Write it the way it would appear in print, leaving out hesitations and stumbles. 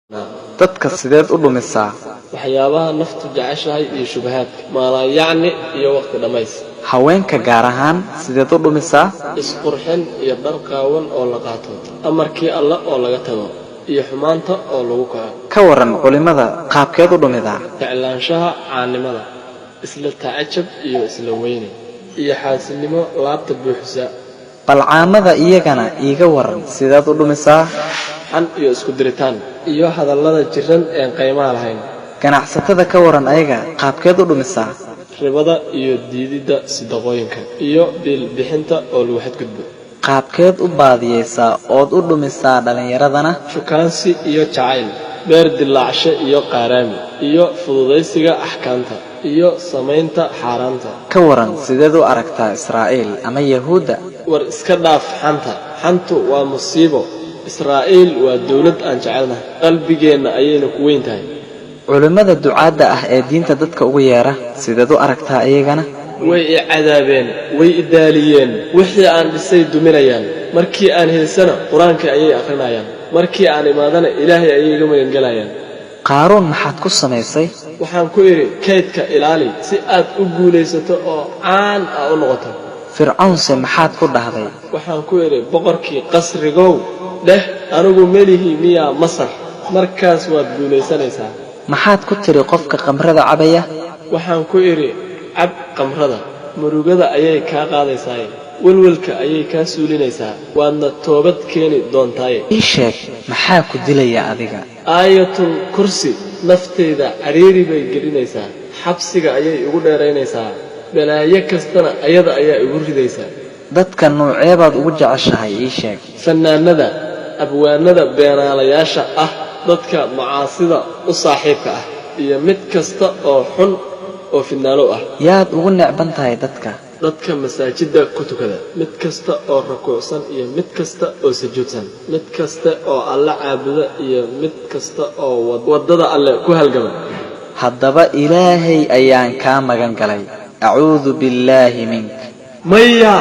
dadka sideed u dhumisaa waxyaabaha naftu jeceshahay iyo shubahaadka maala yacni iyo waqti dhamays haweenka gaar ahaan sideed u dhumisaa isqurxin iyo dhar qaawan oo la qaato amarkii alla oo laga tago iyo xumaanta oo lagu kaco ka waran culimada qaabkeed u dhumidaa jeclaanshaha caanimada isla tacajab iyo isla weyne iyo xaasilnimo laabta buuxisa balcaamada iyagana iiga waran sideed u dhumisaa xan iyo isku diritaan iyo hadallada jiran ee qiimaha lahayn ganacsatada ka waran ayaga qaabkeed u dhumisaa ribada iyo diidida sidaqooyinka iyo bil bixinta oo lagu xadgudbo qaabkeed u baadiyeysaa ood u dhumisaa dhalinyaradana shukaansi iyo jacayl beer dilaacsho iyo qaaraami iyo fududaysiga axkaamta iyo samaynta xaaraanta ka waran sideed u aragtaa Israa'iil ama Yahuuda war iska dhaaf xantu waa musiibo Israa'iil waa dawlad aan jecelnahay qalbigeena ayayna ku weyn tahay culimada ducaada ah ee diinta dadka ugu yeera sideed u aragtaa iyagana way cadaabeen way idaaliyeen wixii aan dhisay duminayaan markii aan heesana quraanka ayay akhrinayaan markii aan imaadana ilaahay ayay iga magan galayaan qaaruun maxaad ku samaysay waxaan ku iri kaydka ilaali si aad u guulaysato oo caan ah u noqoto fircawnse maxaad ku dhahday waxaan ku iri boqorkii qasrigow dheh anigu melihi miyaa masar markaas waad guulaysanaysaa maxaad ku tiri qofka qamrada cabaya waxaan ku iri cab qamrada murugada ayay kaa qaadaysaa walwalka ayay kaa suulinaysaa waadna toobad keeni doontaa ii sheeg maxaa ku dilaya adiga aayatul kursi nafteyda cariiri bay gelinaysaa xabsiga ayay ugu dheeraynaysaa balaayo kastana ayada ayaa igu ridaysaa dadka nuuceebaad ugu jeceshahay ii sheeg fanaanada abwaanada beenaalayaasha ah dadka macaasida u saaxiibka ah iyo mid kasta oo xun oo finaalo ah yaad ugu necban tahay dadka masaajida ku tukada mid kasta oo rukuucsan iyo mid kasta oo sujuudsan mid kasta oo alla caabuda iyo mid kasta oo wadada alle ku halgama haddaba ilaahay ayaan kaa magan galay acuudu billaahi mink maya